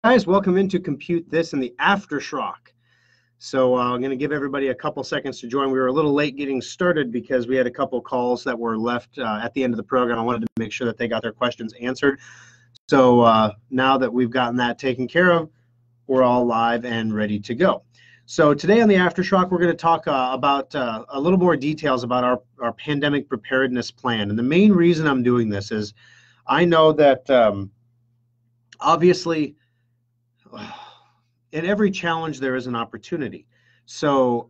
Guys, welcome into Compute This in the After Schrock. So I'm going to give everybody a couple seconds to join. We were a little late getting started because we had a couple calls that were left at the end of the program. I wanted to make sure that they got their questions answered. So now that we've gotten that taken care of, we're all live and ready to go. So today on the After Schrock, we're going to talk about a little more details about our pandemic preparedness plan. And the main reason I'm doing this is I know that obviously in every challenge there is an opportunity. So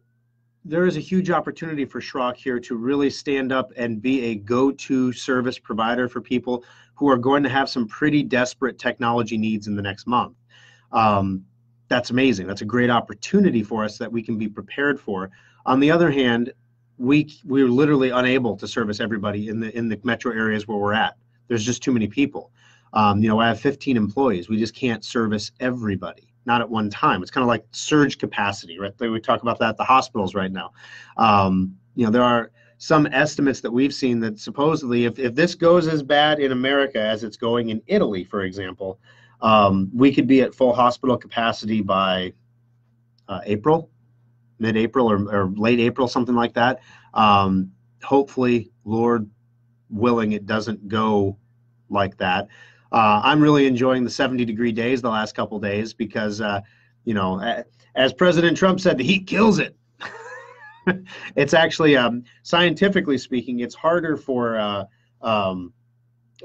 there is a huge opportunity for Schrock here to really stand up and be a go-to service provider for people who are going to have some pretty desperate technology needs in the next month. That's amazing. That's a great opportunity for us that we can be prepared for. On the other hand, we're literally unable to service everybody in the metro areas where we're at. There's just too many people. I have 15 employees. We just can't service everybody, not at one time. It's kind of like surge capacity, right? We talk about that at the hospitals right now. There are some estimates that we've seen that supposedly if this goes as bad in America as it's going in Italy, for example, we could be at full hospital capacity by April, mid-April or late April, something like that. Hopefully, Lord willing, it doesn't go like that. I'm really enjoying the 70-degree days the last couple days because, as President Trump said, the heat kills it. It's actually, scientifically speaking, it's harder for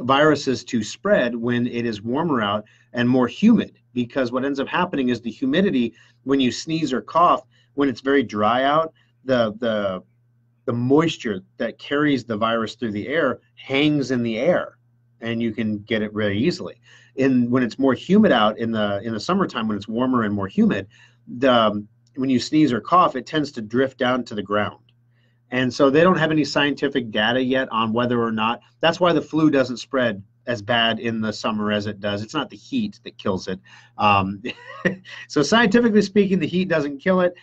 viruses to spread when it is warmer out and more humid, because what ends up happening is the humidity, when you sneeze or cough, when it's very dry out, the moisture that carries the virus through the air hangs in the air, and you can get it very easily. When it's more humid out in the summertime, when it's warmer and more humid, when you sneeze or cough, it tends to drift down to the ground. And so they don't have any scientific data yet on whether or not. That's why the flu doesn't spread as bad in the summer as it does. It's not the heat that kills it. So scientifically speaking, the heat doesn't kill it.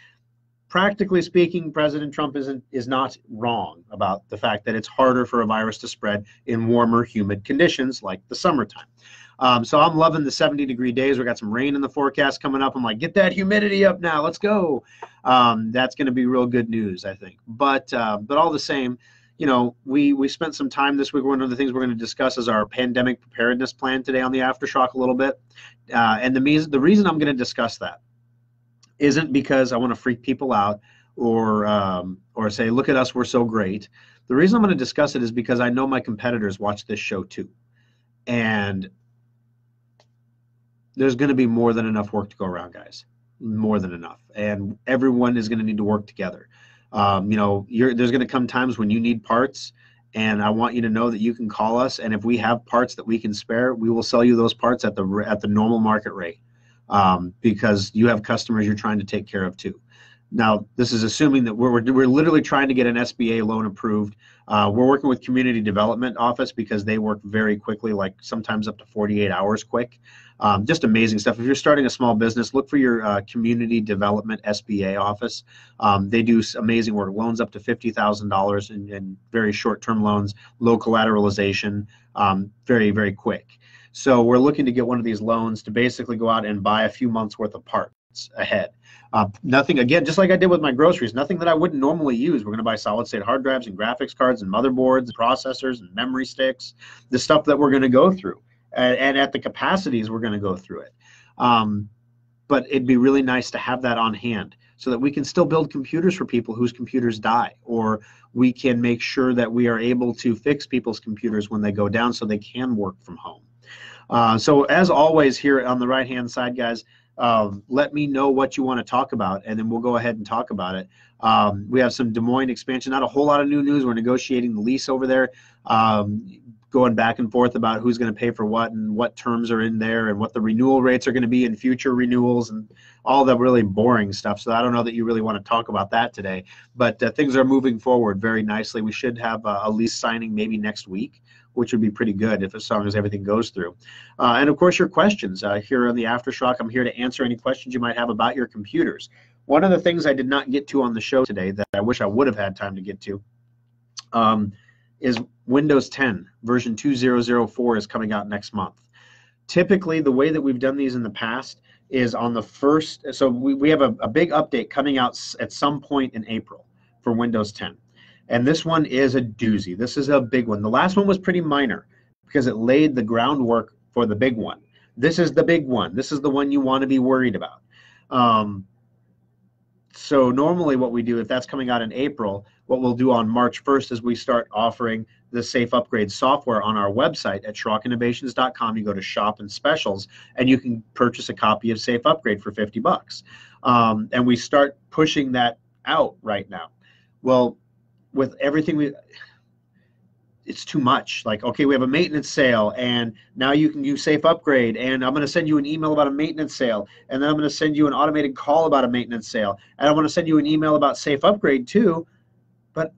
Practically speaking, President Trump is not wrong about the fact that it's harder for a virus to spread in warmer, humid conditions like the summertime. So I'm loving the 70-degree days. We got some rain in the forecast coming up. I'm like, get that humidity up now. Let's go. That's going to be real good news, I think. But all the same, we spent some time this week. One of the things we're going to discuss is our pandemic preparedness plan today on the Aftershock a little bit. And the reason I'm going to discuss that isn't because I want to freak people out or say, look at us, we're so great. The reason I'm going to discuss it is because I know my competitors watch this show too. And there's going to be more than enough work to go around, guys. More than enough. And everyone is going to need to work together. There's going to come times when you need parts, and I want you to know that you can call us, and if we have parts that we can spare, we will sell you those parts at the normal market rate. Because you have customers you're trying to take care of too. Now, this is assuming that we're literally trying to get an SBA loan approved. We're working with Community Development Office because they work very quickly, like sometimes up to 48 hours quick. Just amazing stuff. If you're starting a small business, look for your Community Development SBA office. They do amazing work. Loans up to $50,000 in very short-term loans, low collateralization, very, very quick. So we're looking to get one of these loans to basically go out and buy a few months worth of parts ahead. Nothing, again, just like I did with my groceries, nothing that I wouldn't normally use. We're going to buy solid state hard drives and graphics cards and motherboards, processors and memory sticks, the stuff that we're going to go through. And at the capacities, we're going to go through it. But it'd be really nice to have that on hand so that we can still build computers for people whose computers die, or we can make sure that we are able to fix people's computers when they go down so they can work from home. So as always here on the right-hand side, guys, let me know what you want to talk about, and then we'll go ahead and talk about it. We have some Des Moines expansion, not a whole lot of new news. We're negotiating the lease over there, going back and forth about who's going to pay for what and what terms are in there and what the renewal rates are going to be in future renewals and all the really boring stuff. So I don't know that you really want to talk about that today, but things are moving forward very nicely. We should have a lease signing maybe next week, which would be pretty good as long as everything goes through. And of course, your questions here on the Aftershock. I'm here to answer any questions you might have about your computers. One of the things I did not get to on the show today that I wish I would have had time to get to is Windows 10 version 2004 is coming out next month. Typically, the way that we've done these in the past is on the first. So we have a big update coming out at some point in April for Windows 10. And this one is a doozy. This is a big one. The last one was pretty minor because it laid the groundwork for the big one. This is the big one. This is the one you want to be worried about. So normally what we do, if that's coming out in April, what we'll do on March 1st is we start offering the Safe Upgrade software on our website at SchrockInnovations.com. You go to Shop and Specials, and you can purchase a copy of Safe Upgrade for $50. And we start pushing that out right now. Well, with everything it's too much. Like, okay, we have a maintenance sale, and now you can use Safe Upgrade, and I'm going to send you an email about a maintenance sale, and then I'm going to send you an automated call about a maintenance sale, and I want to send you an email about Safe Upgrade too. But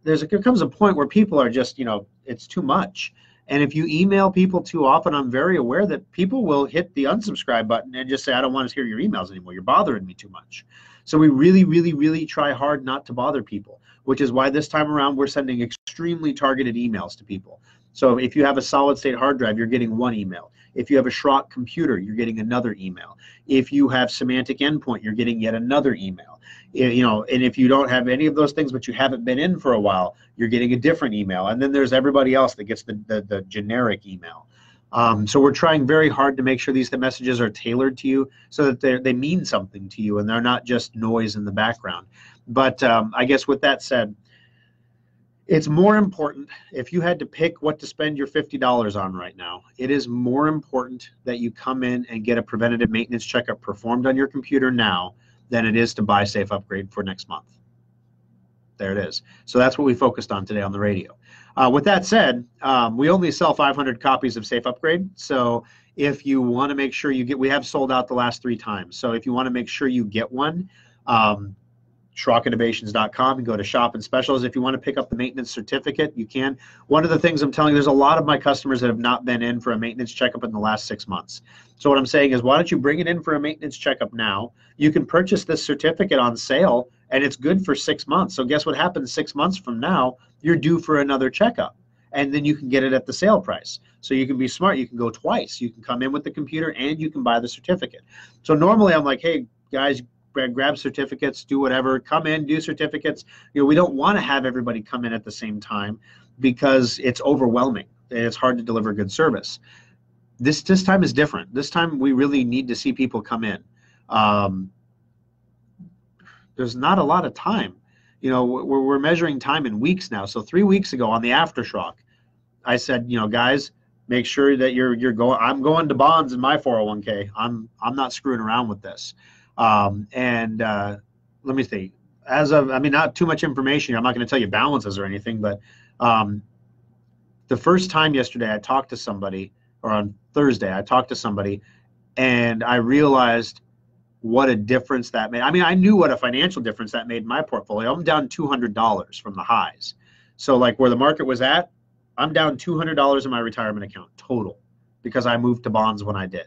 there comes a point where people are just, it's too much. And if you email people too often, I'm very aware that people will hit the unsubscribe button and just say, I don't want to hear your emails anymore. You're bothering me too much. So we really, really, really try hard not to bother people, which is why this time around we're sending extremely targeted emails to people. So if you have a solid state hard drive, you're getting one email. If you have a Schrock computer, you're getting another email. If you have semantic endpoint, you're getting yet another email. And if you don't have any of those things, but you haven't been in for a while, you're getting a different email. And then there's everybody else that gets the generic email. So we're trying very hard to make sure these messages are tailored to you so that they mean something to you and they're not just noise in the background. But I guess with that said, it's more important, if you had to pick what to spend your $50 on right now, it is more important that you come in and get a preventative maintenance checkup performed on your computer now than it is to buy Safe Upgrade for next month. There it is. So that's what we focused on today on the radio. With that said, we only sell 500 copies of Safe Upgrade. So if you want to make sure you get, we have sold out the last 3 times. So if you want to make sure you get one, SchrockInnovations.com and go to Shop and Specials. If you want to pick up the maintenance certificate, you can. One of the things I'm telling you, there's a lot of my customers that have not been in for a maintenance checkup in the last 6 months. So what I'm saying is, why don't you bring it in for a maintenance checkup now? You can purchase this certificate on sale, and it's good for 6 months. So guess what happens 6 months from now? You're due for another checkup, and then you can get it at the sale price. So you can be smart. You can go twice. You can come in with the computer, and you can buy the certificate. So normally I'm like, hey, guys, grab certificates, do whatever, come in, do certificates. We don't want to have everybody come in at the same time because it's overwhelming and it's hard to deliver good service. This time is different. This time we really need to see people come in. There's not a lot of time. We're measuring time in weeks now. So 3 weeks ago on the After Schrock, I said, guys, make sure that you're going. I'm going to bonds in my 401k. I'm not screwing around with this. Let me see. Not too much information here. I'm not going to tell you balances or anything, but the first time yesterday I talked to somebody, or on Thursday I talked to somebody, and I realized what a difference that made. I knew what a financial difference that made in my portfolio. I'm down $200 from the highs. So like where the market was at, I'm down $200 in my retirement account total because I moved to bonds when I did.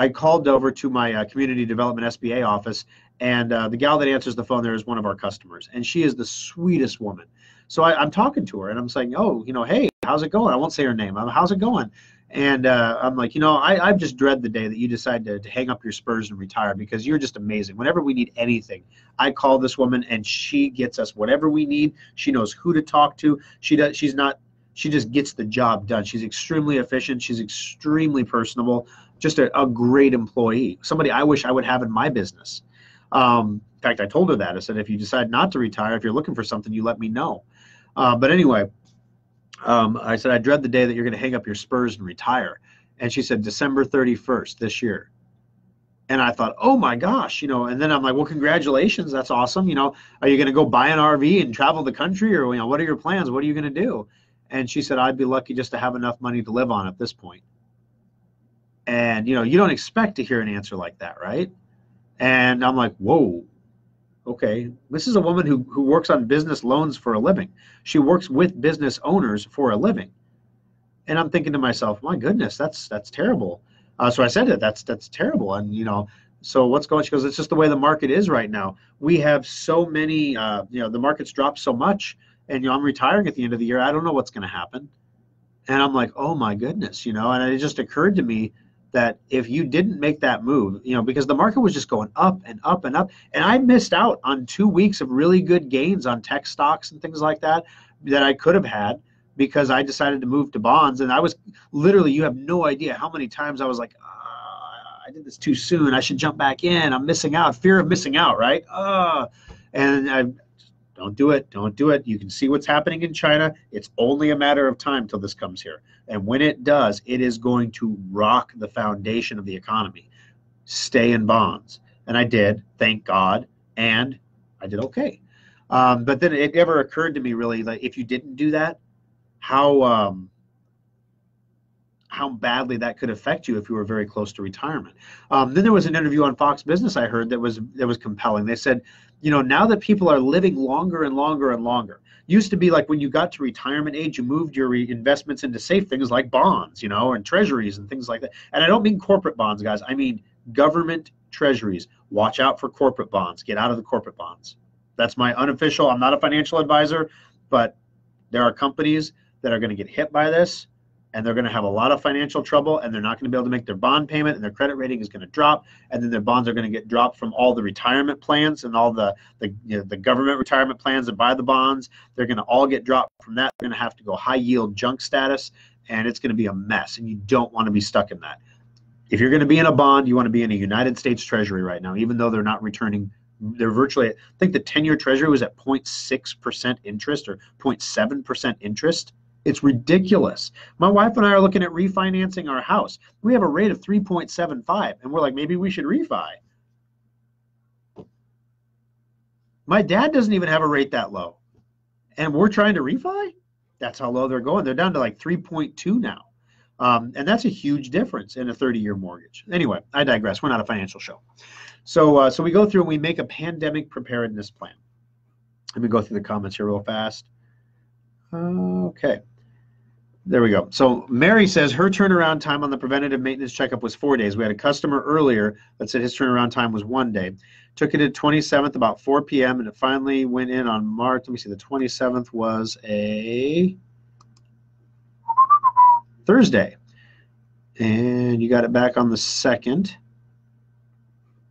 I called over to my community development SBA office, and the gal that answers the phone there is one of our customers, and she is the sweetest woman. So I'm talking to her, and I'm saying, oh, hey, how's it going? I won't say her name. How's it going? And I'm like, I just dread the day that you decide to hang up your spurs and retire because you're just amazing. Whenever we need anything, I call this woman, and she gets us whatever we need. She knows who to talk to. She just gets the job done. She's extremely efficient. She's extremely personable. Just a great employee, somebody I wish I would have in my business. In fact, I told her that. I said, if you decide not to retire, if you're looking for something, you let me know. But anyway, I said, I dread the day that you're going to hang up your spurs and retire. And she said, December 31st this year. And I thought, oh my gosh, and then I'm like, well, congratulations. That's awesome. Are you going to go buy an RV and travel the country, or, what are your plans? What are you going to do? And she said, I'd be lucky just to have enough money to live on at this point. And, you don't expect to hear an answer like that, right? And I'm like, whoa, okay. This is a woman who works on business loans for a living. She works with business owners for a living. And I'm thinking to myself, my goodness, that's terrible. So I said it, that's terrible. And, so what's going on? She goes, it's just the way the market is right now. We have so many, the market's dropped so much, and, I'm retiring at the end of the year. I don't know what's going to happen. And I'm like, oh my goodness, and it just occurred to me that if you didn't make that move, because the market was just going up and up and up, and I missed out on 2 weeks of really good gains on tech stocks and things like that I could have had because I decided to move to bonds. And I was literally, you have no idea how many times I was like, I did this too soon. I should jump back in. I'm missing out. Fear of missing out, right? And I don't do it. Don't do it. You can see what's happening in China. It's only a matter of time till this comes here. And when it does, it is going to rock the foundation of the economy. Stay in bonds. And I did, thank God. And I did okay. But then it never occurred to me really, like if you didn't do that, how badly that could affect you if you were very close to retirement. Then there was an interview on Fox Business I heard that was compelling. They said, now that people are living longer and longer and longer, used to be like when you got to retirement age, you moved your investments into safe things like bonds, and treasuries and things like that. And I don't mean corporate bonds, guys. I mean government treasuries. Watch out for corporate bonds. Get out of the corporate bonds. That's my unofficial. I'm not a financial advisor, but there are companies that are going to get hit by this, and they're going to have a lot of financial trouble, and they're not going to be able to make their bond payment, and their credit rating is going to drop, and then their bonds are going to get dropped from all the retirement plans and all the government retirement plans that buy the bonds. They're going to all get dropped from that. They're going to have to go high yield junk status, and it's going to be a mess, and you don't want to be stuck in that. If you're going to be in a bond, you want to be in a United States Treasury right now, even though they're not returning. They're virtually, I think the 10-year Treasury was at 0.6% interest or 0.7% interest. It's ridiculous. My wife and I are looking at refinancing our house. We have a rate of 3.75, and we're like, maybe we should refi. My dad doesn't even have a rate that low, and we're trying to refi? That's how low they're going. They're down to like 3.2 now, and that's a huge difference in a 30-year mortgage. Anyway, I digress. We're not a financial show. So we go through and we make a pandemic preparedness plan. Let me go through the comments here real fast. Okay. There we go. So Mary says her turnaround time on the preventative maintenance checkup was 4 days. We had a customer earlier that said his turnaround time was 1 day. Took it to 27th about 4 p.m. and it finally went in on March. Let me see. The 27th was a Thursday. And you got it back on the 2nd.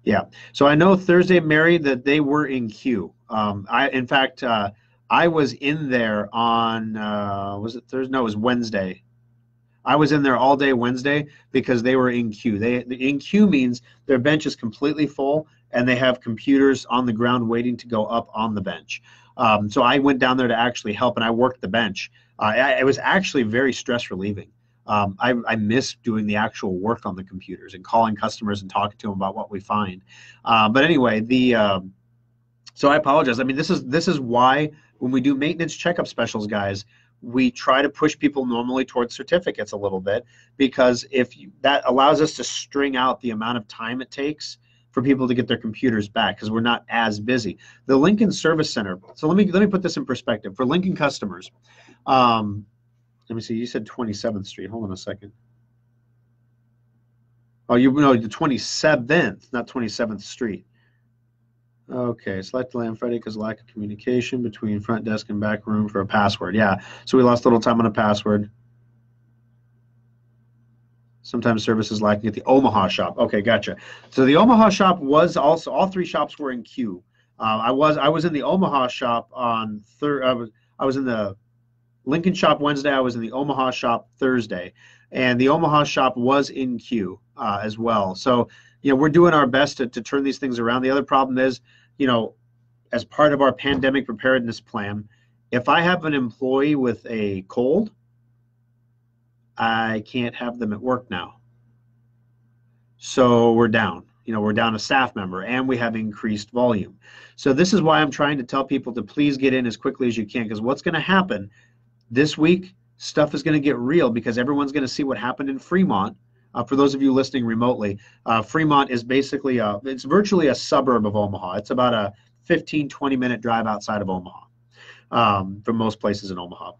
Yeah. So I know Thursday, Mary, that they were in queue. In fact, I was in there on, was it Thursday? No, it was Wednesday. I was in there all day Wednesday because they were in queue. In queue means their bench is completely full and they have computers on the ground waiting to go up on the bench. So I went down there to actually help and I worked the bench. It was actually very stress relieving. I miss doing the actual work on the computers and calling customers and talking to them about what we find. But anyway, so I apologize. I mean, this is why when we do maintenance checkup specials, guys, we try to push people normally towards certificates a little bit because that allows us to string out the amount of time it takes for people to get their computers back because we're not as busy. The Lincoln Service Center. So let me put this in perspective for Lincoln customers. Let me see. You said 27th Street. Hold on a second. Oh, the 27th, not 27th Street. Okay, select the land Friday because of lack of communication between front desk and back room for a password. Yeah, so we lost a little time on a password. Sometimes service is lacking at the Omaha shop. Okay, gotcha. So the Omaha shop was also, all three shops were in queue. I was in the Omaha shop on I was in the Lincoln shop Wednesday. I was in the Omaha shop Thursday, and the Omaha shop was in queue as well. So, we're doing our best to turn these things around. The other problem is, as part of our pandemic preparedness plan, if I have an employee with a cold, I can't have them at work now. So we're down. We're down a staff member, and we have increased volume. So this is why I'm trying to tell people to please get in as quickly as you can, because what's going to happen this week, stuff is going to get real because everyone's going to see what happened in Fremont. For those of you listening remotely, Fremont is basically it's virtually a suburb of Omaha. It's about a 15, 20-minute drive outside of Omaha from most places in Omaha.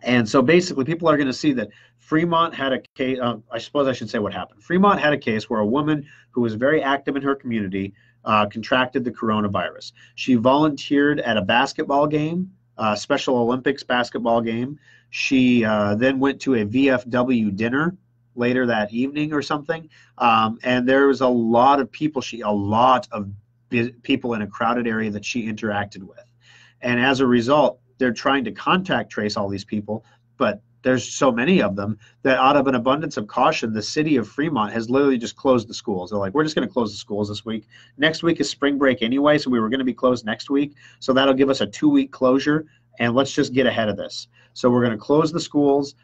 And so basically people are going to see that Fremont had a case, I suppose I should say what happened. Fremont had a case where a woman who was very active in her community contracted the coronavirus. She volunteered at a basketball game, Special Olympics basketball game. She then went to a VFW dinner later that evening or something, and there was a lot of people. People in a crowded area that she interacted with, and as a result, they're trying to contact trace all these people, but there's so many of them that out of an abundance of caution, the city of Fremont has literally just closed the schools. They're like, we're just going to close the schools this week. Next week is spring break anyway, so we were going to be closed next week. So that'll give us a 2-week closure, and let's just get ahead of this. So we're going to close the schools,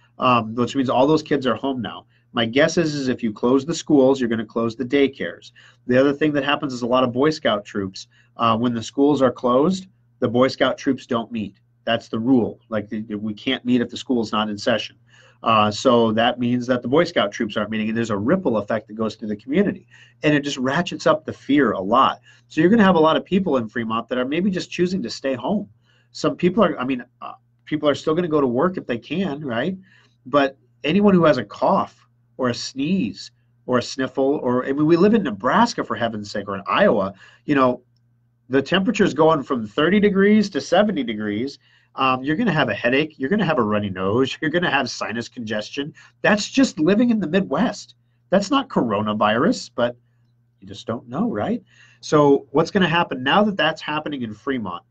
which means all those kids are home now. My guess is if you close the schools, you're going to close the daycares. The other thing that happens is a lot of Boy Scout troops, when the schools are closed, the Boy Scout troops don't meet. That's the rule. Like we can't meet if the school's not in session. So that means that the Boy Scout troops aren't meeting, and there's a ripple effect that goes through the community, and it just ratchets up the fear a lot. So you're going to have a lot of people in Fremont that are maybe just choosing to stay home. Some people are, people are still going to go to work if they can, right? But anyone who has a cough or a sneeze or a sniffle, we live in Nebraska, for heaven's sake, or in Iowa, the temperature is going from 30 degrees to 70 degrees. You're going to have a headache. You're going to have a runny nose. You're going to have sinus congestion. That's just living in the Midwest. That's not coronavirus, but you just don't know, right? So what's going to happen now that that's happening in Fremont,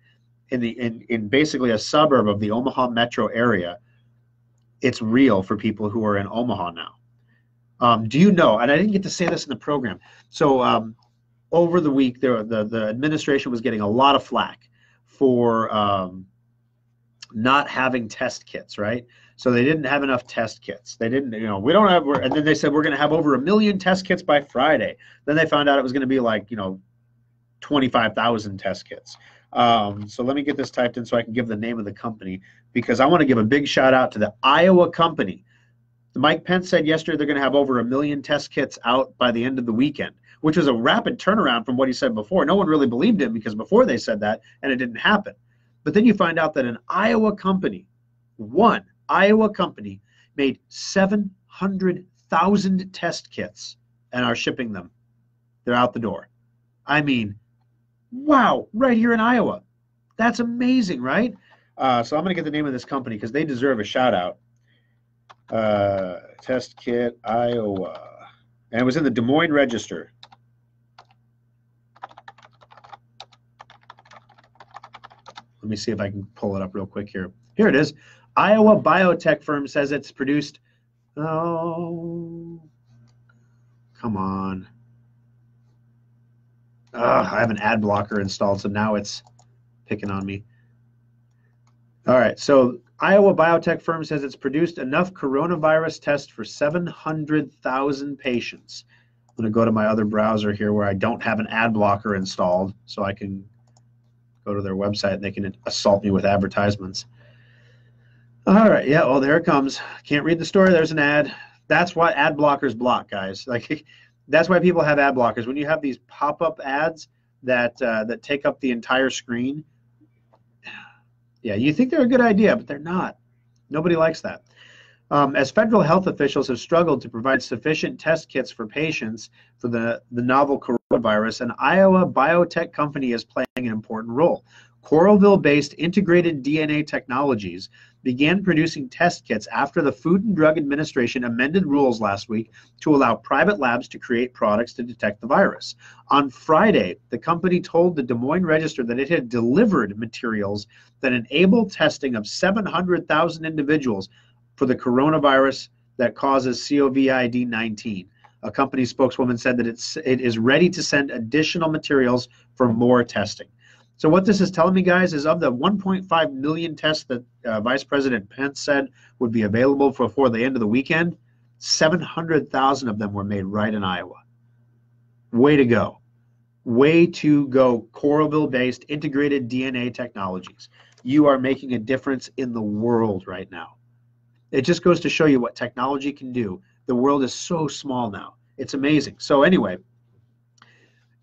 in basically a suburb of the Omaha metro area, it's real for people who are in Omaha now. Do you know, and I didn't get to say this in the program, so over the week, the administration was getting a lot of flack for not having test kits, right? So they didn't have enough test kits. They didn't, we don't have, and then they said we're going to have over 1 million test kits by Friday. Then they found out it was going to be like, 25,000 test kits. So let me get this typed in so I can give the name of the company, because I want to give a big shout out to the Iowa company. Mike Pence said yesterday they're going to have over 1 million test kits out by the end of the weekend, which was a rapid turnaround from what he said before. No one really believed him because before they said that and it didn't happen. But then you find out that an Iowa company, made 700,000 test kits and are shipping them. They're out the door. I mean, wow, right here in Iowa. That's amazing, right? So I'm going to get the name of this company because they deserve a shout out. Test Kit Iowa. And it was in the Des Moines Register. Let me see if I can pull it up real quick here. Here it is. Iowa biotech firm says it's produced. Oh, come on. I have an ad blocker installed, so now it's picking on me. All right, so Iowa biotech firm says it's produced enough coronavirus tests for 700,000 patients. I'm going to go to my other browser here where I don't have an ad blocker installed, so I can go to their website and they can assault me with advertisements. All right, yeah, well, there it comes. Can't read the story. There's an ad. That's why ad blockers block, guys. Like, that's why people have ad blockers. When you have these pop-up ads that take up the entire screen, yeah, you think they're a good idea, but they're not. Nobody likes that. As federal health officials have struggled to provide sufficient test kits for patients for the novel coronavirus, an Iowa biotech company is playing an important role. Coralville-based Integrated DNA Technologies began producing test kits after the Food and Drug Administration amended rules last week to allow private labs to create products to detect the virus. On Friday, the company told the Des Moines Register that it had delivered materials that enable testing of 700,000 individuals for the coronavirus that causes COVID-19. A company spokeswoman said that it is ready to send additional materials for more testing. So what this is telling me, guys, is of the 1.5 million tests that Vice President Pence said would be available before the end of the weekend, 700,000 of them were made right in Iowa. Way to go. Way to go, Coralville-based Integrated DNA Technologies. You are making a difference in the world right now. It just goes to show you what technology can do. The world is so small now. It's amazing. So anyway,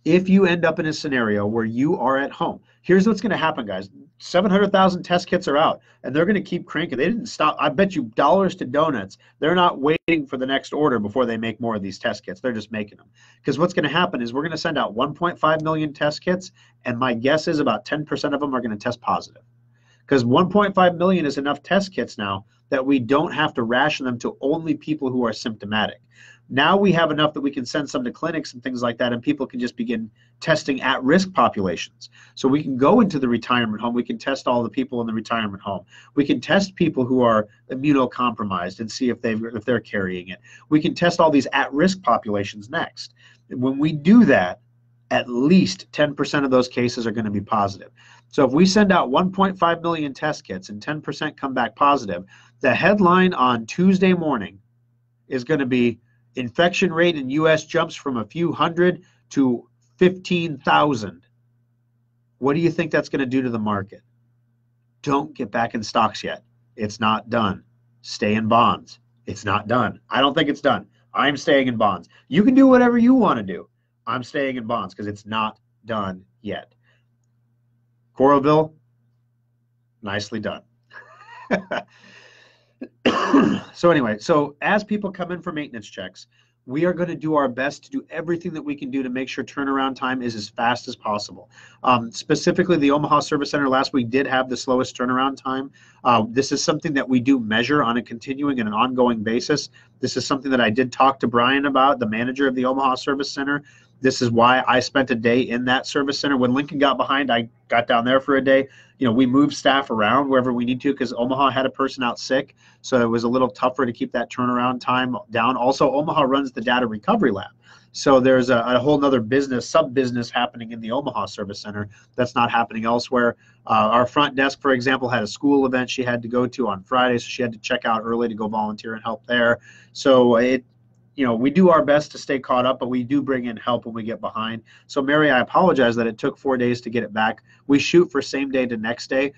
if you end up in a scenario where you are at home, here's what's going to happen, guys. 700,000 test kits are out, and they're going to keep cranking. They didn't stop. I bet you dollars to donuts. They're not waiting for the next order before they make more of these test kits. They're just making them. Because what's going to happen is we're going to send out 1.5 million test kits, and my guess is about 10% of them are going to test positive. because 1.5 million is enough test kits now that we don't have to ration them to only people who are symptomatic. Now we have enough that we can send some to clinics and things like that, and people can just begin testing at-risk populations. So we can go into the retirement home. We can test all the people in the retirement home. We can test people who are immunocompromised and see if they're carrying it. We can test all these at-risk populations next. When we do that, at least 10% of those cases are going to be positive. So if we send out 1.5 million test kits and 10% come back positive, the headline on Tuesday morning is going to be infection rate in U.S. jumps from a few hundred to 15,000. What do you think that's going to do to the market? Don't get back in stocks yet. It's not done. Stay in bonds. It's not done. I don't think it's done. I'm staying in bonds. You can do whatever you want to do. I'm staying in bonds because it's not done yet. Coralville, nicely done. So anyway, so as people come in for maintenance checks, we are going to do our best to do everything that we can do to make sure turnaround time is as fast as possible. Specifically, the Omaha Service Center last week did have the slowest turnaround time. This is something that we do measure on a continuing and an ongoing basis. This is something that I did talk to Brian about, the manager of the Omaha Service Center. This is why I spent a day in that service center. When Lincoln got behind, I got down there for a day. You know, we moved staff around wherever we need to because Omaha had a person out sick, so it was a little tougher to keep that turnaround time down. Also, Omaha runs the data recovery lab, so there's a whole nother business, sub-business happening in the Omaha Service Center that's not happening elsewhere. Our front desk, for example, had a school event she had to go to on Friday, so she had to check out early to go volunteer and help there. So we do our best to stay caught up, but we do bring in help when we get behind. So, Mary, I apologize that it took 4 days to get it back. We shoot for same day to next day.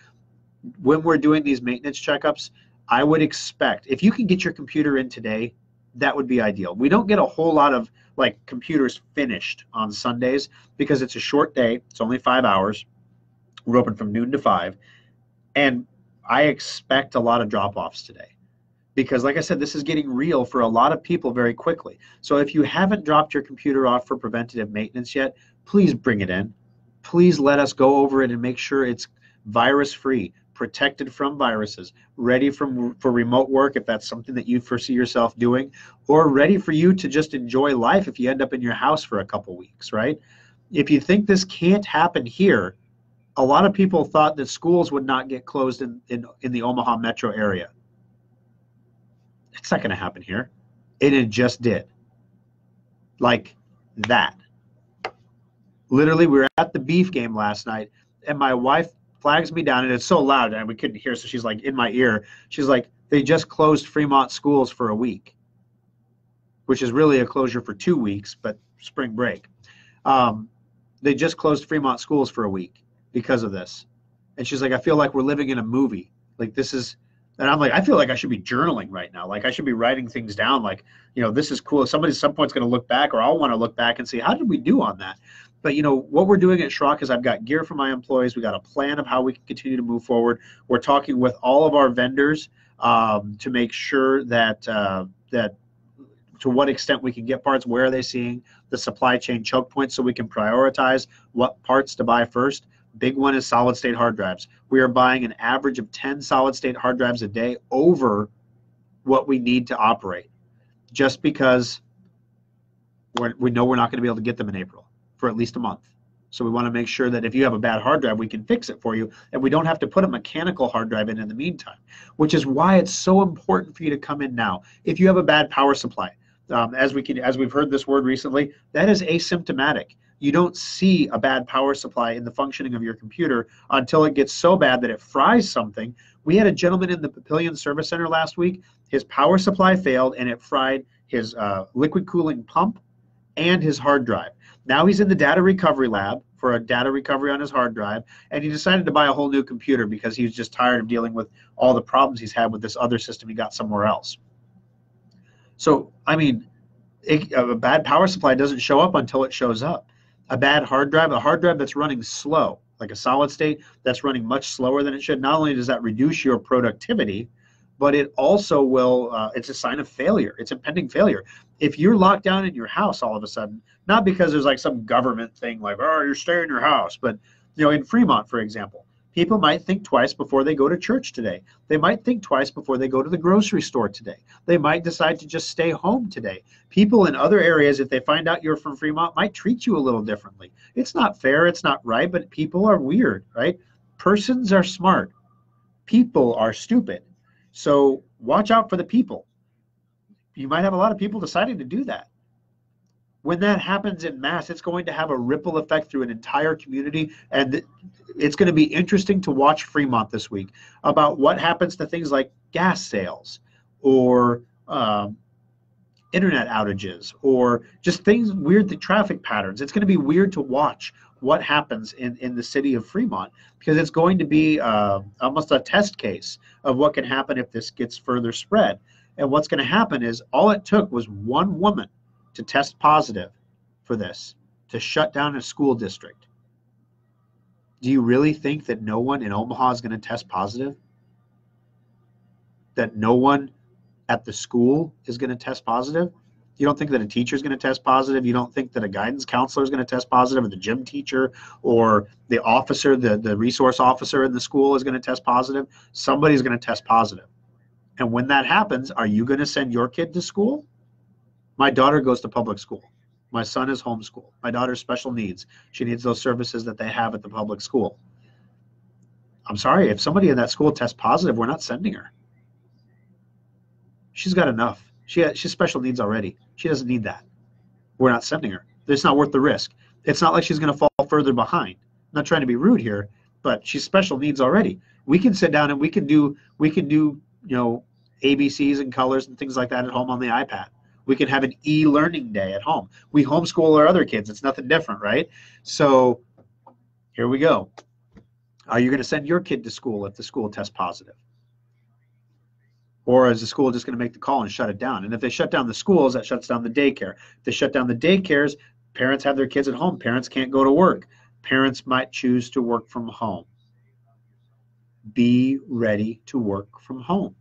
When we're doing these maintenance checkups, I would expect, if you can get your computer in today, that would be ideal. We don't get a whole lot of computers finished on Sundays because it's a short day. It's only 5 hours. We're open from noon to 5. And I expect a lot of drop-offs today. Because like I said, this is getting real for a lot of people very quickly. So if you haven't dropped your computer off for preventative maintenance yet, please bring it in. Please let us go over it and make sure it's virus-free, protected from viruses, ready for remote work if that's something that you foresee yourself doing, or ready for you to just enjoy life if you end up in your house for a couple weeks, right? If you think this can't happen here, a lot of people thought that schools would not get closed in the Omaha metro area. It's not going to happen here. And it just did. Like that. Literally, we were at the beef game last night, and my wife flags me down, and it's so loud, and we couldn't hear, so she's like in my ear. She's like, they just closed Fremont schools for a week, which is really a closure for 2 weeks, but spring break. They just closed Fremont schools for a week because of this. And she's like, I feel like we're living in a movie. Like this is... And I'm like, I feel like I should be journaling right now. Like I should be writing things down. Like, this is cool. Somebody at some point is going to look back, or I'll want to look back and see, how did we do on that? But, what we're doing at Schrock is I've got gear for my employees. We got a plan of how we can continue to move forward. We're talking with all of our vendors to make sure that to what extent we can get parts, where are they seeing the supply chain choke points so we can prioritize what parts to buy first. Big one is solid state hard drives. We are buying an average of 10 solid state hard drives a day over what we need to operate, just because we know we're not going to be able to get them in April for at least a month. So we want to make sure that if you have a bad hard drive, we can fix it for you, and we don't have to put a mechanical hard drive in the meantime, which is why it's so important for you to come in now. If you have a bad power supply, as we've heard this word recently, that is asymptomatic. You don't see a bad power supply in the functioning of your computer until it gets so bad that it fries something. We had a gentleman in the Papillion Service Center last week. His power supply failed, and it fried his liquid cooling pump and his hard drive. Now he's in the data recovery lab for a data recovery on his hard drive, and he decided to buy a whole new computer because he was just tired of dealing with all the problems he's had with this other system he got somewhere else. So, I mean, a bad power supply doesn't show up until it shows up. A bad hard drive, a hard drive that's running slow, like a solid state that's running much slower than it should, not only does that reduce your productivity, but it also will, it's a sign of failure. It's impending failure. If you're locked down in your house all of a sudden, not because there's like some government thing like, oh, you're staying in your house, but in Fremont, for example, People might think twice before they go to church today. They might think twice before they go to the grocery store today. They might decide to just stay home today. People in other areas, if they find out you're from Fremont, might treat you a little differently. It's not fair, it's not right, but people are weird, right? Persons are smart. People are stupid. So watch out for the people. You might have a lot of people deciding to do that. When that happens in mass, it's going to have a ripple effect through an entire community. And it's going to be interesting to watch Fremont this week about what happens to things like gas sales or internet outages or just things, weird traffic patterns. It's going to be weird to watch what happens in the city of Fremont, because it's going to be almost a test case of what can happen if this gets further spread. And what's going to happen is all it took was one woman to test positive for this, to shut down a school district. Do you really think that no one in Omaha is going to test positive? That no one at the school is going to test positive? You don't think that a teacher is going to test positive? You don't think that a guidance counselor is going to test positive, or the gym teacher, or the officer, the resource officer in the school is going to test positive? Somebody's going to test positive. And when that happens, are you going to send your kid to school? My daughter goes to public school. My son is homeschooled. My daughter's special needs. She needs those services that they have at the public school. I'm sorry, if somebody in that school tests positive, we're not sending her. She's got enough. She has special needs already. She doesn't need that. We're not sending her. It's not worth the risk. It's not like she's going to fall further behind. I'm not trying to be rude here, but she's special needs already. We can sit down and we can do ABCs and colors and things like that at home on the iPad. We can have an e-learning day at home. We homeschool our other kids. It's nothing different, right? So here we go. Are you going to send your kid to school if the school tests positive? Or is the school just going to make the call and shut it down? And if they shut down the schools, that shuts down the daycare. If they shut down the daycares, parents have their kids at home. Parents can't go to work. Parents might choose to work from home. Be ready to work from home.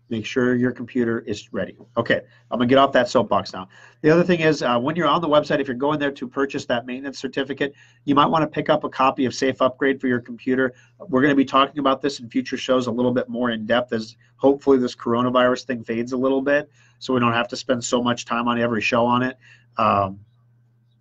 Make sure your computer is ready. Okay, I'm going to get off that soapbox now. The other thing is, when you're on the website, if you're going there to purchase that maintenance certificate, you might want to pick up a copy of Safe Upgrade for your computer. We're going to be talking about this in future shows a little bit more in depth, as hopefully this coronavirus thing fades a little bit, so we don't have to spend so much time on every show on it.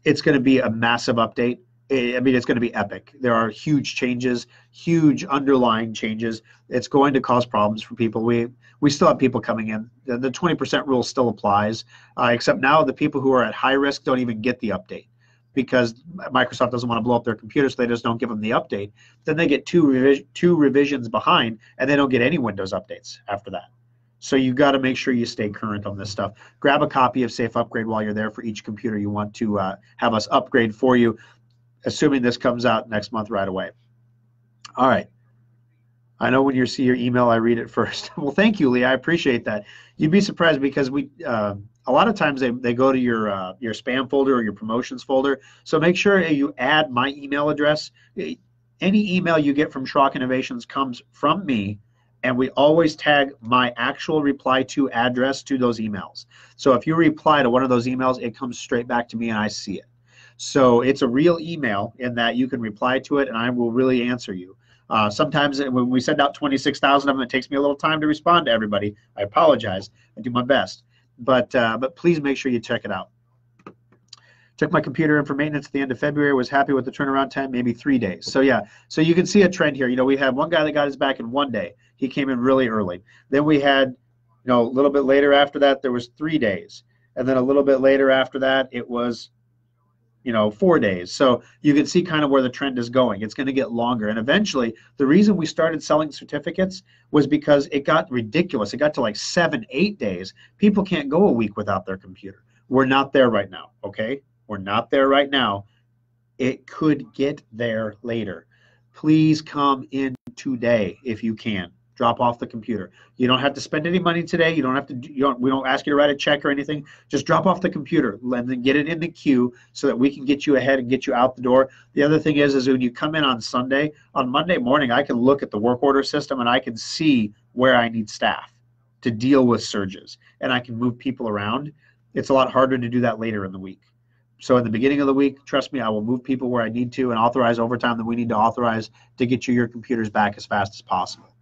It's going to be a massive update. I mean, it's going to be epic. There are huge changes, huge underlying changes. It's going to cause problems for people. We still have people coming in. The 20% rule still applies, except now the people who are at high risk don't even get the update because Microsoft doesn't want to blow up their computer, so they just don't give them the update. Then they get two revisions behind, and they don't get any Windows updates after that. So you've got to make sure you stay current on this stuff. Grab a copy of Safe Upgrade while you're there for each computer you want to have us upgrade for you, assuming this comes out next month right away. All right. I know when you see your email, I read it first. Well, thank you, Lee. I appreciate that. You'd be surprised because a lot of times they go to your spam folder or your promotions folder. So make sure you add my email address. Any email you get from Schrock Innovations comes from me, and we always tag my actual reply to address to those emails. So if you reply to one of those emails, it comes straight back to me and I see it. So it's a real email in that you can reply to it and I will really answer you. Sometimes when we send out 26,000 of them, it takes me a little time to respond to everybody. I apologize. I do my best. But please make sure you check it out. Took my computer in for maintenance at the end of February, was happy with the turnaround time, maybe 3 days. So yeah, so you can see a trend here. We had one guy that got his back in 1 day. He came in really early. Then we had, a little bit later after that, there was 3 days. And then a little bit later after that, it was 4 days. So you can see kind of where the trend is going. It's going to get longer. And eventually, the reason we started selling certificates was because it got ridiculous. It got to like 7, 8 days. People can't go a week without their computer. We're not there right now, okay? We're not there right now. It could get there later. Please come in today if you can. Drop off the computer. You don't have to spend any money today. You don't have to. We don't ask you to write a check or anything. Just drop off the computer and then get it in the queue so that we can get you ahead and get you out the door. The other thing is when you come in on Sunday, on Monday morning, I can look at the work order system and I can see where I need staff to deal with surges, and I can move people around. It's a lot harder to do that later in the week. So in the beginning of the week, trust me, I will move people where I need to and authorize overtime that we need to authorize to get you your computers back as fast as possible.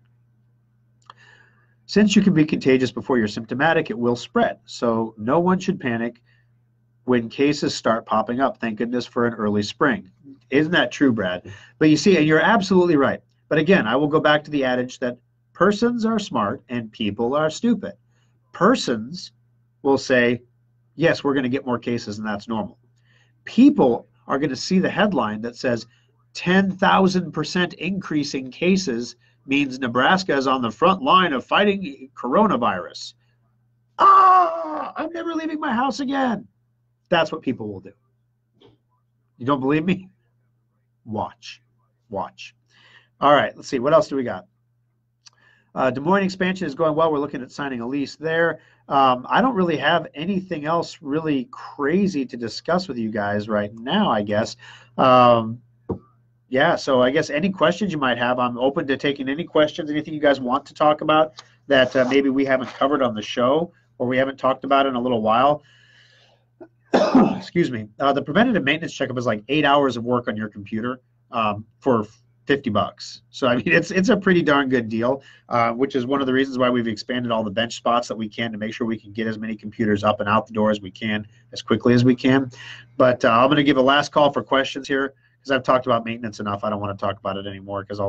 Since you can be contagious before you're symptomatic, it will spread. So no one should panic when cases start popping up. Thank goodness for an early spring. Isn't that true, Brad? But you see, and you're absolutely right. But again, I will go back to the adage that persons are smart and people are stupid. Persons will say, yes, we're going to get more cases and that's normal. People are going to see the headline that says 10,000% increase in cases means Nebraska is on the front line of fighting coronavirus. I'm never leaving my house again. That's what people will do. You don't believe me? Watch. All right, let's see. What else do we got? Des Moines expansion is going well. We're looking at signing a lease there. I don't really have anything else really crazy to discuss with you guys right now, I guess. Yeah, so I guess any questions you might have, I'm open to taking any questions, anything you guys want to talk about that maybe we haven't covered on the show or we haven't talked about in a little while. Excuse me. The preventative maintenance checkup is like 8 hours of work on your computer for $50. So I mean, it's a pretty darn good deal, which is one of the reasons why we've expanded all the bench spots that we can to make sure we can get as many computers up and out the door as we can, as quickly as we can. But I'm going to give a last call for questions here because I've talked about maintenance enough. I don't want to talk about it anymore because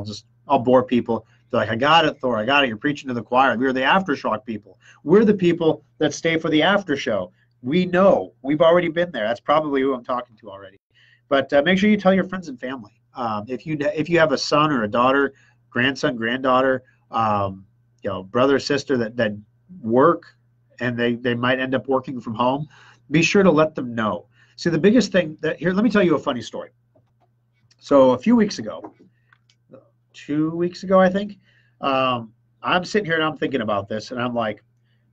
I'll bore people. They're like, I got it, Thor. I got it. You're preaching to the choir. We're the After Schrock people. We're the people that stay for the after show. We know. We've already been there. That's probably who I'm talking to already. But make sure you tell your friends and family. If you have a son or a daughter, grandson, granddaughter, brother or sister that work and they might end up working from home, be sure to let them know. See, the biggest thing here, let me tell you a funny story. So a few weeks ago, 2 weeks ago, I think, I'm sitting here and I'm thinking about this and I'm like,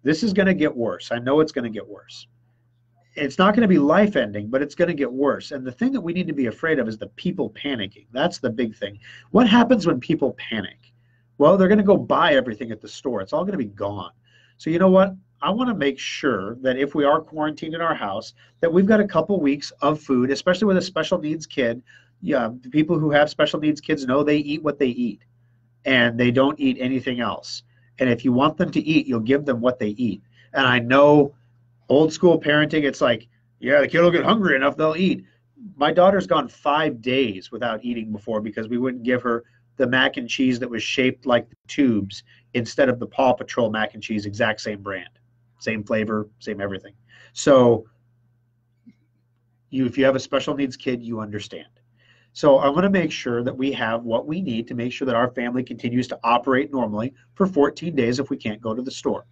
this is going to get worse. I know it's going to get worse. It's not going to be life-ending, but it's going to get worse. And the thing that we need to be afraid of is the people panicking. That's the big thing. What happens when people panic? Well, they're going to go buy everything at the store. It's all going to be gone. So you know what? I want to make sure that if we are quarantined in our house, that we've got a couple weeks of food, especially with a special needs kid. Yeah, the people who have special needs kids know they eat what they eat, and they don't eat anything else. And if you want them to eat, you'll give them what they eat. And I know old school parenting, it's like, yeah, the kid will get hungry enough, they'll eat. My daughter's gone 5 days without eating before because we wouldn't give her the mac and cheese that was shaped like the tubes instead of the Paw Patrol mac and cheese, exact same brand, same flavor, same everything. So if you have a special needs kid, you understand. So I want to make sure that we have what we need to make sure that our family continues to operate normally for 14 days if we can't go to the store.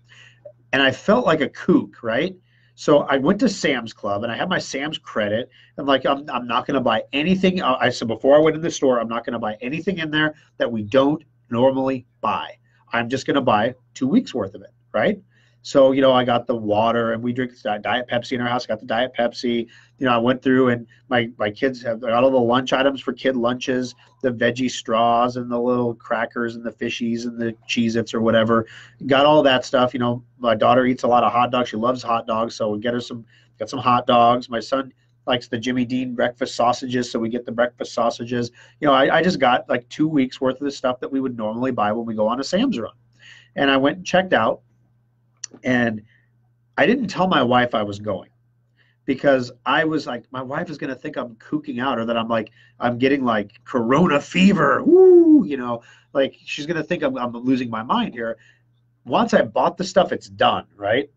And I felt like a kook, right? So I went to Sam's Club and I had my Sam's credit. And like, I'm not going to buy anything. I said before I went in the store, I'm not going to buy anything in there that we don't normally buy. I'm just going to buy 2 weeks worth of it, right? So, I got the water and we drink Diet Pepsi in our house. I got the Diet Pepsi. I went through and my kids have got all the lunch items for kid lunches, the veggie straws and the little crackers and the fishies and the Cheez-Its or whatever. Got all that stuff. My daughter eats a lot of hot dogs. She loves hot dogs. So we got some hot dogs. My son likes the Jimmy Dean breakfast sausages. So we get the breakfast sausages. I just got like 2 weeks worth of the stuff that we would normally buy when we go on a Sam's run. And I went and checked out. And I didn't tell my wife I was going because I was like, my wife is going to think I'm kooking out or that I'm getting like corona fever. Woo, like she's going to think I'm losing my mind here. Once I bought the stuff, it's done, right?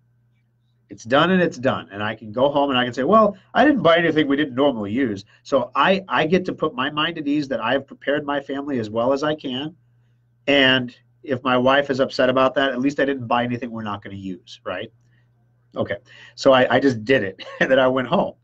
It's done and it's done. And I can go home and I can say, well, I didn't buy anything we didn't normally use. So I get to put my mind at ease that I've prepared my family as well as I can. And if my wife is upset about that, at least I didn't buy anything we're not going to use, right? Okay, so I just did it, and then I went home.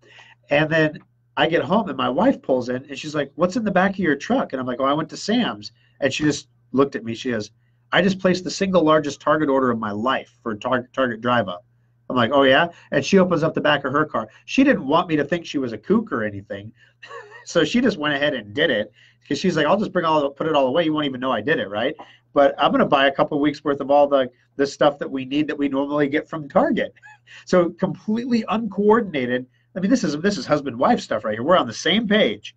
And then I get home, and my wife pulls in, and she's like, what's in the back of your truck? And I'm like, oh, I went to Sam's. And she just looked at me. She goes, I just placed the single largest Target order of my life for Target Drive Up. I'm like, oh, yeah? And she opens up the back of her car. She didn't want me to think she was a kook or anything, so she just went ahead and did it because she's like, I'll just put it all away. You won't even know I did it, right? But I'm going to buy a couple of weeks worth of all the stuff that we need that we normally get from Target. So completely uncoordinated. I mean, this is husband-wife stuff right here. We're on the same page,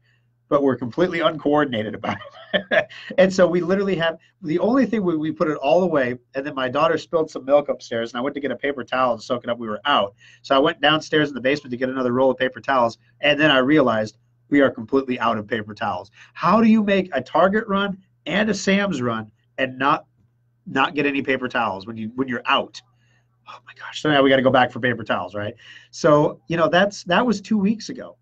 but we're completely uncoordinated about it. And so we literally have the only thing we put it all away. And then my daughter spilled some milk upstairs, and I went to get a paper towel to soak it up. We were out. So I went downstairs in the basement to get another roll of paper towels. And then I realized we are completely out of paper towels. How do you make a Target run and a Sam's run and not get any paper towels when you're out? Oh my gosh. So now we got to go back for paper towels, right? So, that was 2 weeks ago.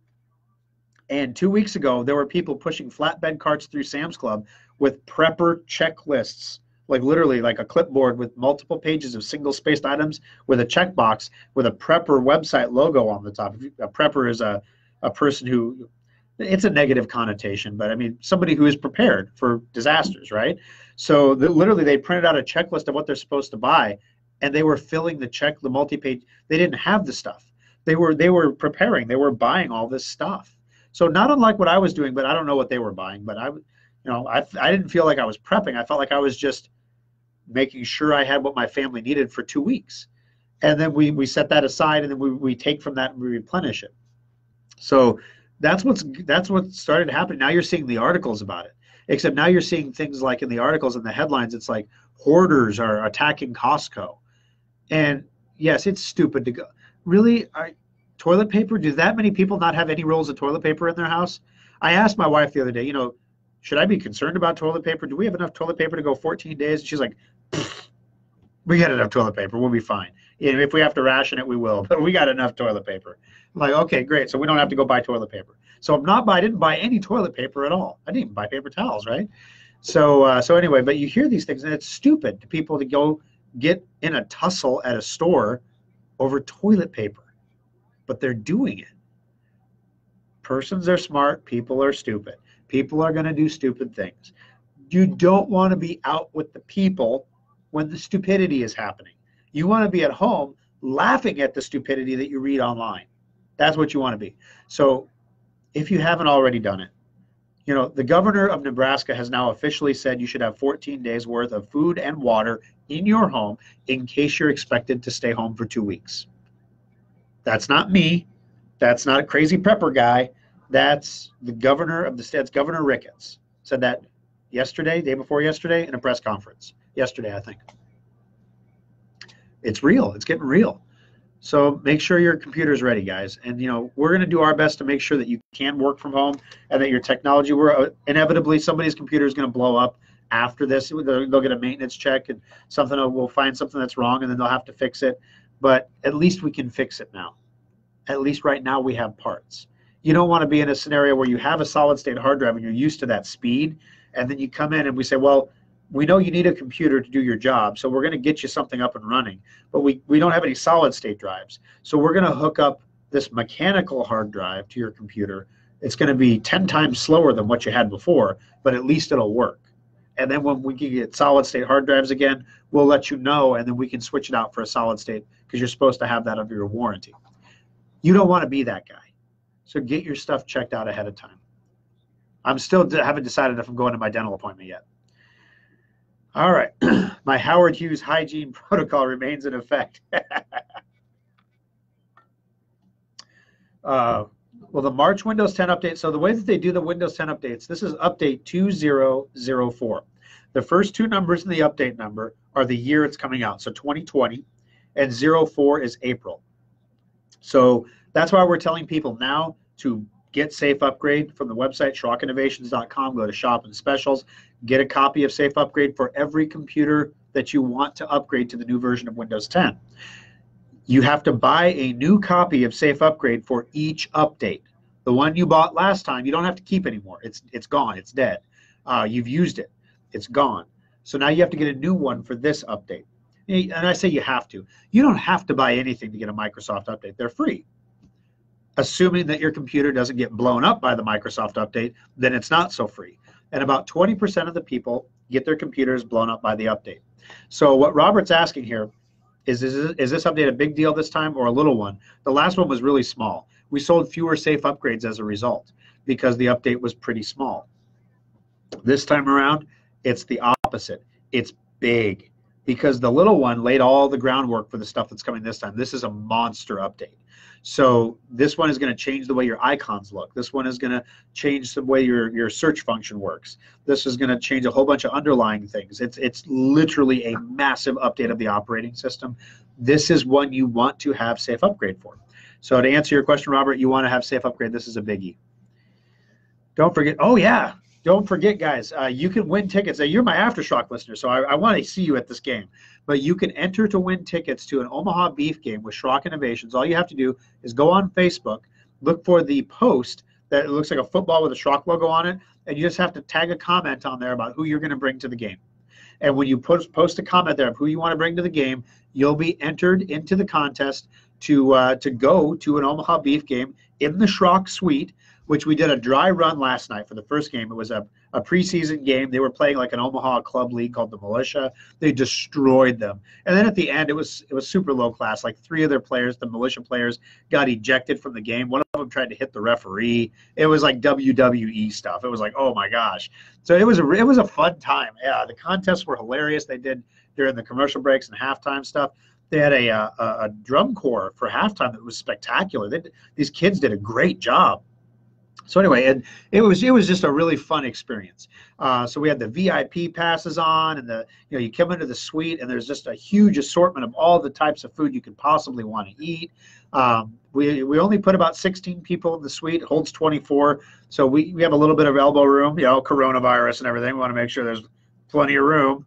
And 2 weeks ago, there were people pushing flatbed carts through Sam's Club with prepper checklists, like literally like a clipboard with multiple pages of single-spaced items with a checkbox with a prepper website logo on the top. A prepper is a person who, it's a negative connotation, but I mean, somebody who is prepared for disasters, right? So literally they printed out a checklist of what they're supposed to buy, and they were filling the multi-page. They didn't have the stuff. They were preparing. They were buying all this stuff. So not unlike what I was doing, but I don't know what they were buying. But I didn't feel like I was prepping. I felt like I was just making sure I had what my family needed for 2 weeks. And then we set that aside, and then we take from that and we replenish it. So that's what started happening. Now you're seeing the articles about it. Except now you're seeing things like in the articles and the headlines, it's like hoarders are attacking Costco. And yes, it's stupid to go. Really? Toilet paper? Do that many people not have any rolls of toilet paper in their house? I asked my wife the other day, should I be concerned about toilet paper? Do we have enough toilet paper to go 14 days? And she's like, we got enough toilet paper. We'll be fine. If we have to ration it, we will. But we got enough toilet paper. I'm like, okay, great. So we don't have to go buy toilet paper. So I didn't buy any toilet paper at all. I didn't even buy paper towels, right? So anyway, but you hear these things, and it's stupid to people to go get in a tussle at a store over toilet paper. But they're doing it. Persons are smart. People are stupid. People are going to do stupid things. You don't want to be out with the people when the stupidity is happening. You want to be at home laughing at the stupidity that you read online. That's what you want to be. So if you haven't already done it, the governor of Nebraska has now officially said you should have 14 days worth of food and water in your home in case you're expected to stay home for 2 weeks. That's not me. That's not a crazy prepper guy. That's the governor of the state. Governor Ricketts said that yesterday, day before yesterday, in a press conference. Yesterday, I think. It's real. It's getting real. So make sure your computer's ready, guys. And, we're going to do our best to make sure that you can work from home and that your technology, inevitably somebody's computer is going to blow up after this. They'll get a maintenance check and we'll find something that's wrong, and then they'll have to fix it. But at least we can fix it now. At least right now we have parts. You don't want to be in a scenario where you have a solid state hard drive and you're used to that speed, and then you come in and we say, well, we know you need a computer to do your job, so we're going to get you something up and running, but we don't have any solid state drives. So we're going to hook up this mechanical hard drive to your computer. It's going to be 10 times slower than what you had before, but at least it'll work. And then when we can get solid state hard drives again, we'll let you know, and then we can switch it out for a solid state because you're supposed to have that under your warranty. You don't want to be that guy. So get your stuff checked out ahead of time. Haven't decided if I'm going to my dental appointment yet. All right. My Howard Hughes hygiene protocol remains in effect. Well, the March Windows 10 update. So the way that they do the Windows 10 updates, this is update 2004. The first two numbers in the update number are the year it's coming out. So 2020, and 04 is April. So that's why we're telling people now to get Safe Upgrade from the website, SchrockInnovations.com. Go to Shop and Specials. Get a copy of Safe Upgrade for every computer that you want to upgrade to the new version of Windows 10. You have to buy a new copy of Safe Upgrade for each update. The one you bought last time, you don't have to keep anymore. It's gone. It's dead. You've used it. It's gone. So now you have to get a new one for this update. And I say you have to. You don't have to buy anything to get a Microsoft update. They're free. Assuming that your computer doesn't get blown up by the Microsoft update, then it's not so free. And about 20% of the people get their computers blown up by the update. So what Robert's asking here is this update a big deal this time or a little one? The last one was really small. We sold fewer Safe Upgrades as a result because the update was pretty small. This time around, it's the opposite. It's big because the little one laid all the groundwork for the stuff that's coming this time. This is a monster update. So this one is going to change the way your icons look. This one is going to change the way your search function works. This is going to change a whole bunch of underlying things. It's literally a massive update of the operating system. This is one you want to have Safe Upgrade for. So to answer your question, Robert, you want to have Safe Upgrade. This is a biggie. Don't forget. Oh, yeah. Don't forget, guys, you can win tickets. Now, you're my After Schrock listener, so I want to see you at this game. But you can enter to win tickets to an Omaha Beef game with Schrock Innovations. All you have to do is go on Facebook, look for the post that looks like a football with a Schrock logo on it, and you just have to tag a comment on there about who you're going to bring to the game. And when you post a comment there of who you want to bring to the game, you'll be entered into the contest to go to an Omaha Beef game in the Schrock Suite, which we did a dry run last night for the first game. It was a preseason game. They were playing like an Omaha club league called the Militia. They destroyed them. And then at the end, it was super low class. Like 3 of their players, the Militia players, got ejected from the game. One of them tried to hit the referee. It was like WWE stuff. It was like, oh my gosh. So it was a fun time. Yeah, the contests were hilarious. They did during the commercial breaks and halftime stuff. They had a drum corps for halftime that was spectacular. These kids did a great job. So anyway, and it was just a really fun experience. So we had the VIP passes on, and you come into the suite, and there's just a huge assortment of all the types of food you could possibly want to eat. We only put about 16 people in the suite. It holds 24, so we have a little bit of elbow room. Coronavirus and everything. We want to make sure there's plenty of room.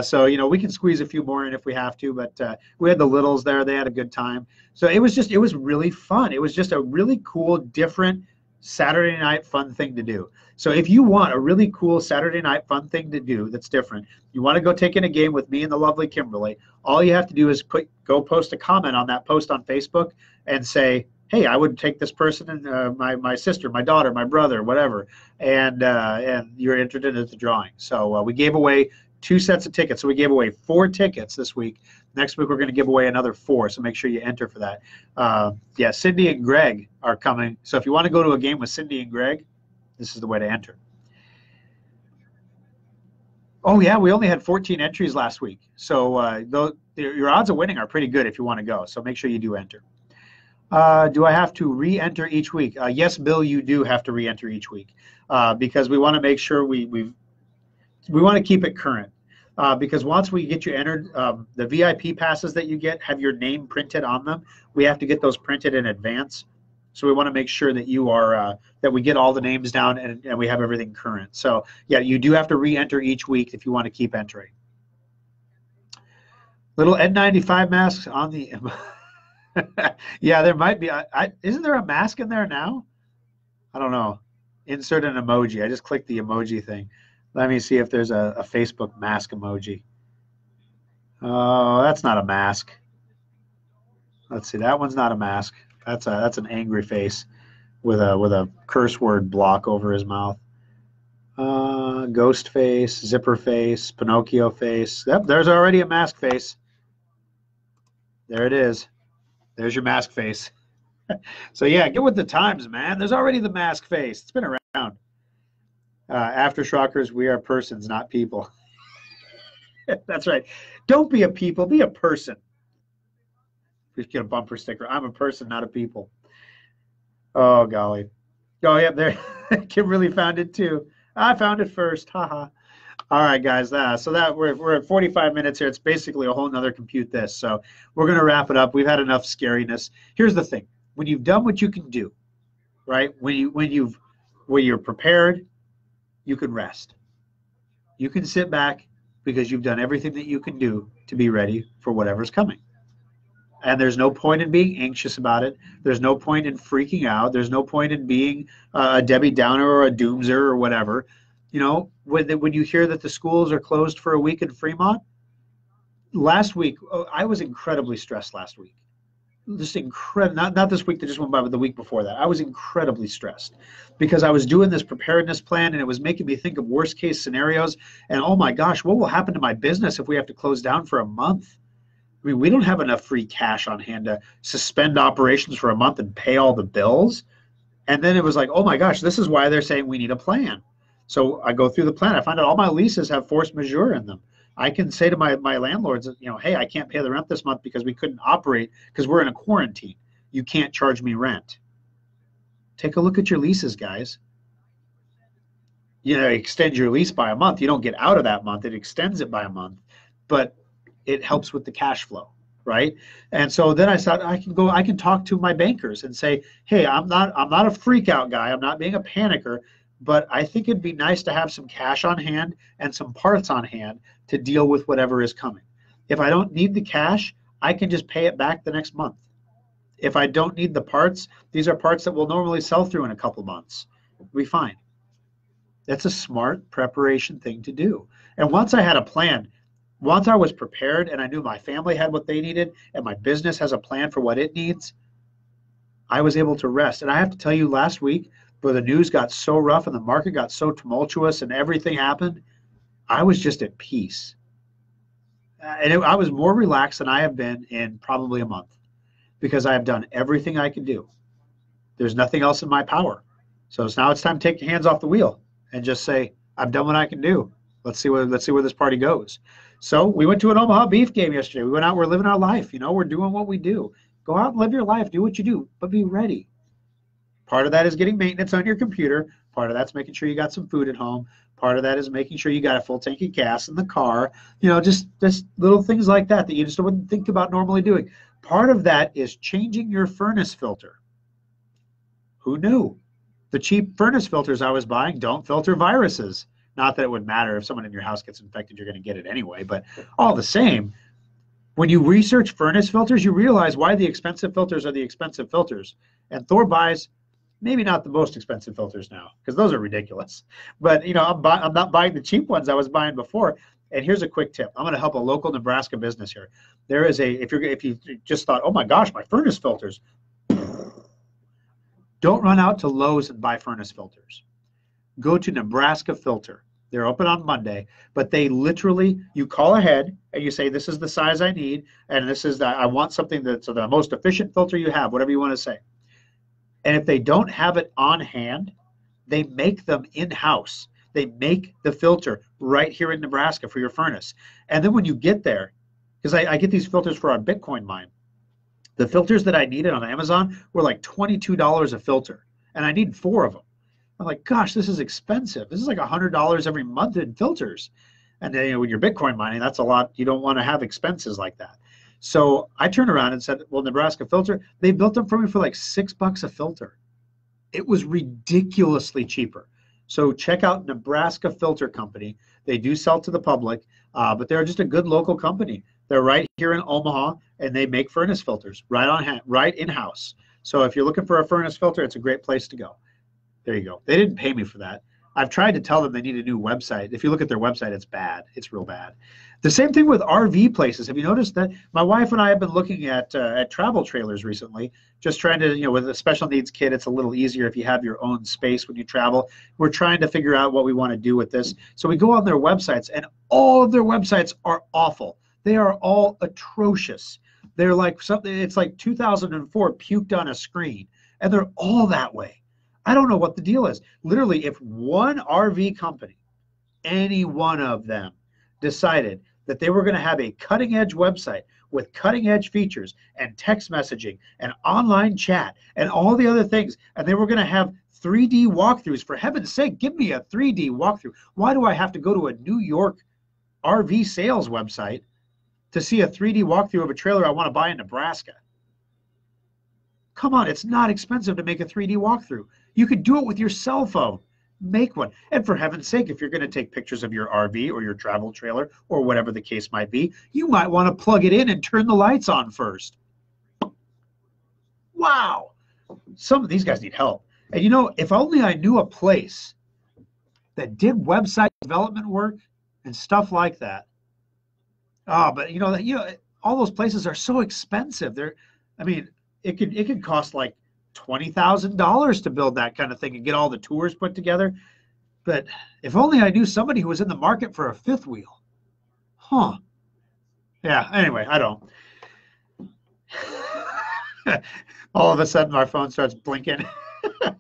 So we can squeeze a few more in if we have to, but we had the littles there. They had a good time. So it was really fun. It was just a really cool, different Saturday night fun thing to do. So if you want a really cool Saturday night fun thing to do that's different, you want to go take in a game with me and the lovely Kimberly, all you have to do is go post a comment on that post on Facebook and say, hey, I would take this person and my sister, my daughter, my brother, whatever, and you're entered into the drawing. So we gave away 2 sets of tickets. So we gave away 4 tickets this week. Next week, we're going to give away another 4, so make sure you enter for that. Yeah, Cindy and Greg are coming. So if you want to go to a game with Cindy and Greg, this is the way to enter. Oh, yeah, we only had 14 entries last week. So your odds of winning are pretty good if you want to go. So make sure you do enter. Do I have to re-enter each week? Yes, Bill, you do have to re-enter each week because we want to make sure we want to keep it current. Because once we get you entered, the VIP passes that you get have your name printed on them. We have to get those printed in advance. So we want to make sure that you are that we get all the names down and we have everything current. So yeah, you do have to re-enter each week if you want to keep entering. Little N95 masks on the yeah, there might be. Isn't there a mask in there now? I don't know. Insert an emoji. I just clicked the emoji thing. Let me see if there's a Facebook mask emoji. Oh, that's not a mask. Let's see. That one's not a mask. That's an angry face with a curse word block over his mouth. Ghost face, zipper face, Pinocchio face. Yep, there's already a mask face. There it is. There's your mask face. So yeah, get with the times, man. There's already the mask face. It's been around. After Schrockers, we are persons, not people. That's right. Don't be a people, be a person. We should get a bumper sticker. I'm a person, not a people. Oh, golly. Oh, yeah, there. Kim really found it, too. I found it first. Haha. All right, guys. So that we're at 45 minutes here. It's basically a whole nother compute this. So we're going to wrap it up. We've had enough scariness. Here's the thing. When you've done what you can do, right, when you're prepared, you can rest. You can sit back because you've done everything that you can do to be ready for whatever's coming. And there's no point in being anxious about it. There's no point in freaking out. There's no point in being a Debbie Downer or a doomser or whatever. You know, when you hear that the schools are closed for a week in Fremont, last week, I was incredibly stressed last week. Just incredible, not this week that just went by, but the week before that. I was incredibly stressed because I was doing this preparedness plan and it was making me think of worst case scenarios. And oh my gosh, what will happen to my business if we have to close down for a month? I mean, we don't have enough free cash on hand to suspend operations for a month and pay all the bills. And then it was like, oh my gosh, this is why they're saying we need a plan. So I go through the plan. I find out all my leases have force majeure in them. I can say to my landlords, you know, hey, I can't pay the rent this month because we couldn't operate because we're in a quarantine. you can't charge me rent. Take a look at your leases, guys. You know, extend your lease by a month. You don't get out of that month. It extends it by a month, but it helps with the cash flow, right? And so then I thought I can talk to my bankers and say, hey, I'm not a freak out guy. I'm not being a panicker, but I think it'd be nice to have some cash on hand and some parts on hand to deal with whatever is coming. If I don't need the cash, I can just pay it back the next month. If I don't need the parts, these are parts that will normally sell through in a couple months. We'll be fine. That's a smart preparation thing to do. And once I had a plan, once I was prepared and I knew my family had what they needed and my business has a plan for what it needs, I was able to rest. And I have to tell you, last week, where the news got so rough and the market got so tumultuous and everything happened, I was just at peace. I was more relaxed than I have been in probably a month because I have done everything I can do. There's nothing else in my power. So now it's time to take your hands off the wheel and just say, I've done what I can do. Let's see where this party goes. So we went to an Omaha beef game yesterday. We went out, we're living our life. You know, we're doing what we do. Go out and live your life, do what you do, but be ready. Part of that is getting maintenance on your computer. Part of that's making sure you got some food at home. Part of that is making sure you got a full tank of gas in the car. You know, just little things like that you just wouldn't think about normally doing. Part of that is changing your furnace filter. Who knew? The cheap furnace filters I was buying don't filter viruses. Not that it would matter if someone in your house gets infected, you're going to get it anyway. But all the same, when you research furnace filters, you realize why the expensive filters are the expensive filters. And Thor buys maybe not the most expensive filters now, because those are ridiculous. But you know, I'm not buying the cheap ones I was buying before. And here's a quick tip. I'm going to help a local Nebraska business here. There is if you just thought, oh my gosh, my furnace filters. Don't run out to Lowe's and buy furnace filters. Go to Nebraska Filter. They're open on Monday, but they literally, you call ahead and you say, this is the size I need, and this is I want something that's the most efficient filter you have, whatever you want to say. And if they don't have it on hand, they make them in-house. They make the filter right here in Nebraska for your furnace. And then when you get there, because I get these filters for our Bitcoin mine, the filters that I needed on Amazon were like $22 a filter, and I need 4 of them. I'm like, gosh, this is expensive. This is like $100 every month in filters. And then, you know, when you're Bitcoin mining, that's a lot. You don't want to have expenses like that. So I turned around and said, well, Nebraska Filter, they built them for me for like $6 a filter. It was ridiculously cheaper. So check out Nebraska Filter Company. They do sell to the public, but they're just a good local company. They're right here in Omaha, and they make furnace filters right on hand, right in-house. So if you're looking for a furnace filter, it's a great place to go. There you go. They didn't pay me for that. I've tried to tell them they need a new website. If you look at their website, it's bad. It's real bad. The same thing with RV places. Have you noticed that? My wife and I have been looking at travel trailers recently, just trying to, you know, with a special needs kid, it's a little easier if you have your own space when you travel. We're trying to figure out what we want to do with this. So we go on their websites, and all of their websites are awful. They are all atrocious. They're like something, it's like 2004 puked on a screen, and they're all that way. I don't know what the deal is. Literally, if one RV company, any one of them, decided that they were going to have a cutting-edge website with cutting-edge features and text messaging and online chat and all the other things, and they were going to have 3D walkthroughs, for heaven's sake, give me a 3D walkthrough. Why do I have to go to a New York RV sales website to see a 3D walkthrough of a trailer I want to buy in Nebraska? Come on, it's not expensive to make a 3D walkthrough. You could do it with your cell phone. Make one. And for heaven's sake, if you're going to take pictures of your RV or your travel trailer or whatever the case might be, you might want to plug it in and turn the lights on first. Wow. Some of these guys need help. And you know, if only I knew a place that did website development work and stuff like that. Oh, but you know, all those places are so expensive. I mean, it could cost like $20,000 to build that kind of thing and get all the tours put together. But if only I knew somebody who was in the market for a fifth wheel. Huh. Yeah, anyway, I don't. All of a sudden, our phone starts blinking.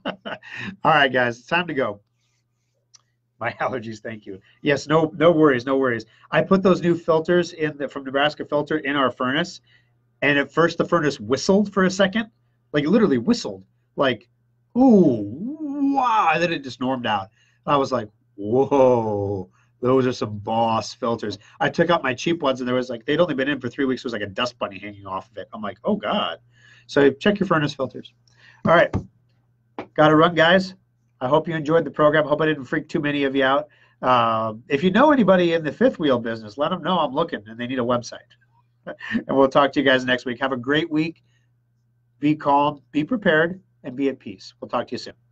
All right, guys, it's time to go. My allergies, thank you. Yes, no worries, no worries. I put those new filters from Nebraska Filter in our furnace, and at first the furnace whistled for a second, like literally whistled, like, ooh, wow. And then it just normed out. I was like, whoa, those are some boss filters. I took out my cheap ones and there was like, they'd only been in for 3 weeks. There was like a dust bunny hanging off of it. I'm like, oh God. So check your furnace filters. All right. Got to run, guys. I hope you enjoyed the program. Hope I didn't freak too many of you out. If you know anybody in the fifth wheel business, let them know I'm looking and they need a website. And we'll talk to you guys next week. Have a great week. Be calm, be prepared, and be at peace. We'll talk to you soon.